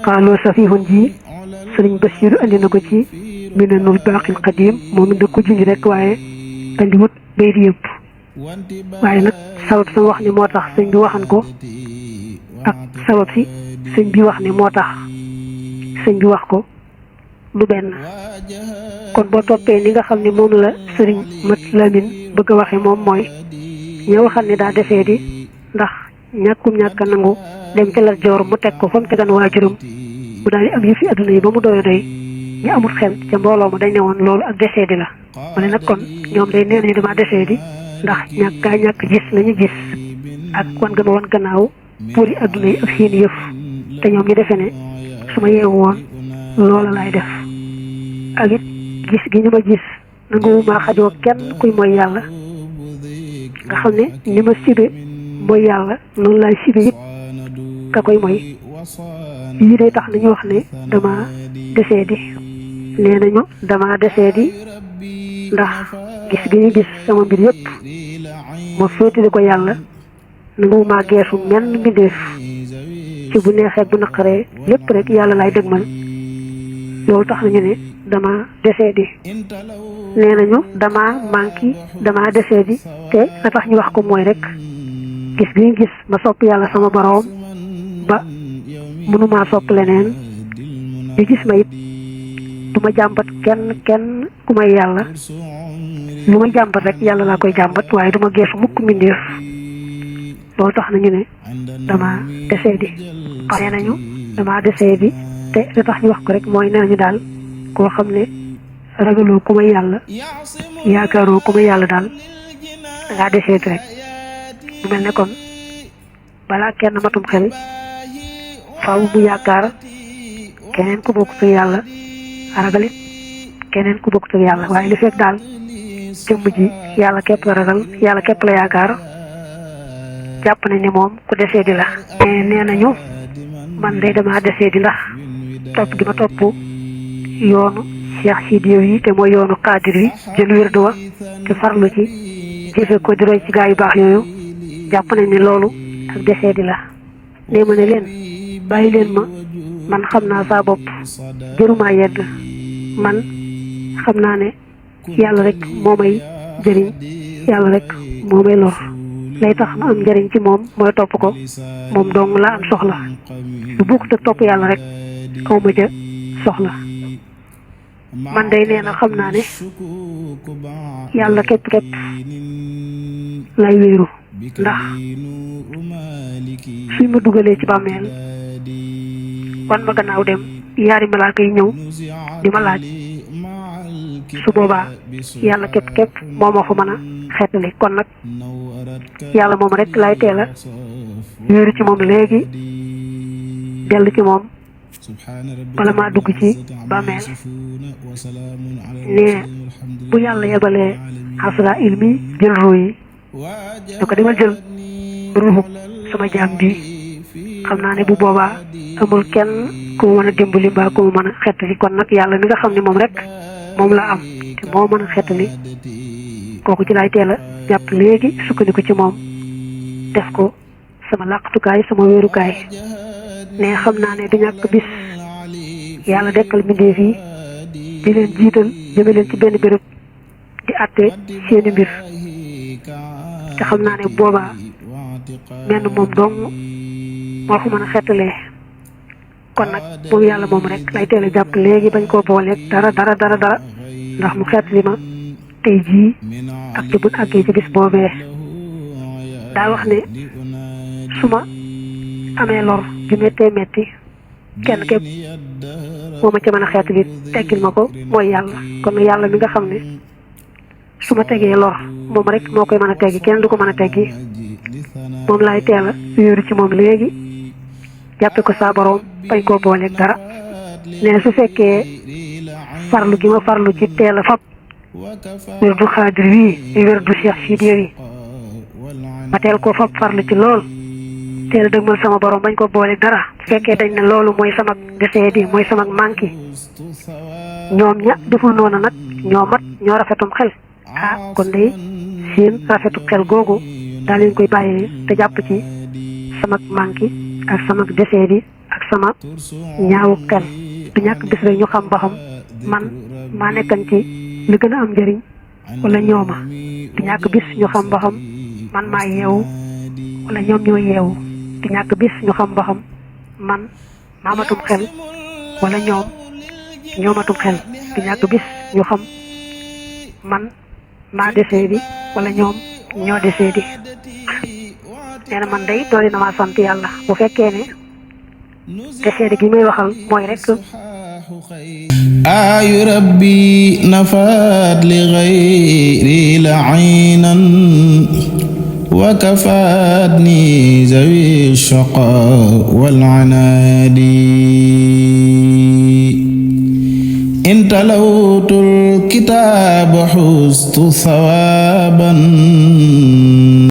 xaaloo safihun ji sëriñ Basiiru andi na ko ci Minanul Baaqil Qadiim moom it da ko junj rek waaye andi wut bay di yëpp waaye nag sabab sama wax ni moo tax sëñ bi waxan ko ak sabab si sëñ bi wax ni moo tax sëñ bi wax ko lu benn kon boo toppee ni nga xam ne moom la sëriñ Mat Lamin bëgg a waxe moom mooy ña waxal ne daa desee di ndax ñàkk a nangu dem ca Lat Joor mu teg ko fa mu tegan waajuram mu daal di am yëfi adduna yi ba mu doy doy ñu amul xel ca mbooloo ma dañ ne woon loolu ak desee di la ma ne nag kon ñoom day nee nañu dama desee di ndax ñàkk gis lañu gis ak wan ga ma wan gannaaw pour yi adduna yi ak seen yëf te ñoom ñu defee ne su ma yeewu woon loola laay def ak it gis gi ñu ma gis nanguwu maa xajoo kenn kuy mooy yàlla nga xam ne ni ma sibe mooy yàlla noonu laay sibe it ka koy mooy yii day tax nañu wax ne dama desee di nee nañu dama desee di ndax gis gi ñu gis sama mbir yépp ma féetale ko yàlla nanguwu maa geesu menn mbindeef ci bu neexee bu naqaree lépp rek yàlla laay dëgmal loolu tax nañu ne dama desee di nee nañu dama manqué dama desee di te la tax ñu wax ko mooy rek gis gi ñu gis ma sopp yàlla sama boroom ba mënumaa sopp leneen ñu gis ma it du ma jàmbat kenn ku may yàlla lu may jàmbat rek yàlla laa koy jàmbat waaye du ma geesu mukk mbindeef loolu tax nañu ne dama desee di nee nañu dama desee di te li tax ñu wax ko rek mooy nee nañu daal koo xam ne ragaloo ku may yàlla yaakaaroo ku may yàlla daal dangaa desee di rek mu mel ne kon balaa kenn matum xel faaw mu yaakaar keneen ku bokkut ak yàlla ragalit keneen ku bokkut ak yàlla waaye li fekk daal jëmm ji yàlla képp la ragal yàlla képp la yaakaar jàpp nañ ne moom ku desee di la mais nee nañu man day dama desee di ndax topp gi ma topp yoonu Cheikh Sidiya yi te mooy yoonu Xaadir yi jël wérdu wa te farlu ci jëfe ko di roy ci gaa yu baax yooyu jàpp nañ ne loolu ak desee di la nee ma ne leen bàyyi leen ma man xam naa saa bopp jërumaa yedd man xam naa ne yàlla rek moo may jëriñ yàlla rek moo may lor lay tax ma am njëriñ ci moom mooy topp ko moom dong laa am soxla lu bokkut ak topp yàlla rek aw ma ca soxla man day nee na xam naa ne yàlla képp lay wéeru ndax suñ ma dugalee ci bàmmeel wan ma gannaaw dem yaari malaaka yi ñëw di ma laaj su boobaa yàlla képp moo ma fa mën a xeetali kon nag yàlla moom rek lay teel a wéeru ci moom léegi dellu ci moom bala maa dugg ci bàmmeel ne bu yàlla yebalee Asraayil mi jël ruu yi da ko demal jël ruuxu sama jaam bi xam naa ne bu boobaa amul kenn ku mu mën a dimbali mbaa ku mu mën a xettali kon nag yàlla mi nga xam ne moom rek moom la am te moo mën a xettali kooku ci laay teel a jàpp léegi sukkandiku ci moom def ko sama làqtukaay sama wéerukaay ne xam naa ne du ñàkk bis yàlla dekkal mbindeef yi di leen jiital jëme leen ci benn béréb di àtte seeni mbir te xam naa ne boobaa menn moom dong moo ko mën a xettalee kon nag moom yàlla moom rek lay teel a jàpp léegi bañ koo booleeg dara ndax mu xettali ma tey jii ak ci buñ àggee ci bis boobee daa wax ne su ma amee lor ju méttee métti kenn képp moo ma ca mën a xeetali teggil ma ko mooy yàlla kon yàlla mi nga xam ne su ma tegee lor moom rek moo koy mën a teggi kenn du ko mën a teggi moom laay teel a wéeru ci moom léegi jàppe ko saa boroom bañ koo booleeg dara ne su fekkee farlu gi ma farlu ci teel a fab wérdu Xaadir wii wérdu Cheikh Sidiya yi ma teel koo fab farlu ci lool teel a dëgmal sama borom bañ ko booleeg dara su fekkee dañ ne loolu mooy sama desee di mooy sama manqué ñoom ña deful noonu nag ñoo mat ñoo rafetum xel kon day seen rafetu xel googu daal leen koy bàyyee te jàpp ci sama manqué ak sama desee di ak sama ñaawu xel du ñàkk bis rek ñu xam ba xam man maa nekkan ci li gën a am njëriñ wala ñooma du ñàkk bis ñu xam ba xam man maa yeewu wala ñoom ñoo yeewu du ñàkk bis ñu xam ba xam man maamatum xel wala ñoom ñoomatum xel du ñàkk bis ñu xam man maa desee di wala ñoom ñoo desee di nee na man day dooli na maa sant yàlla bu fekkee ne desee di gi may waxal mooy rek aayu rabbi nafaat li gayri lainan wa kafaatni zawi shaqa wal anaadi in talawtul kitaaba xustu sawaaban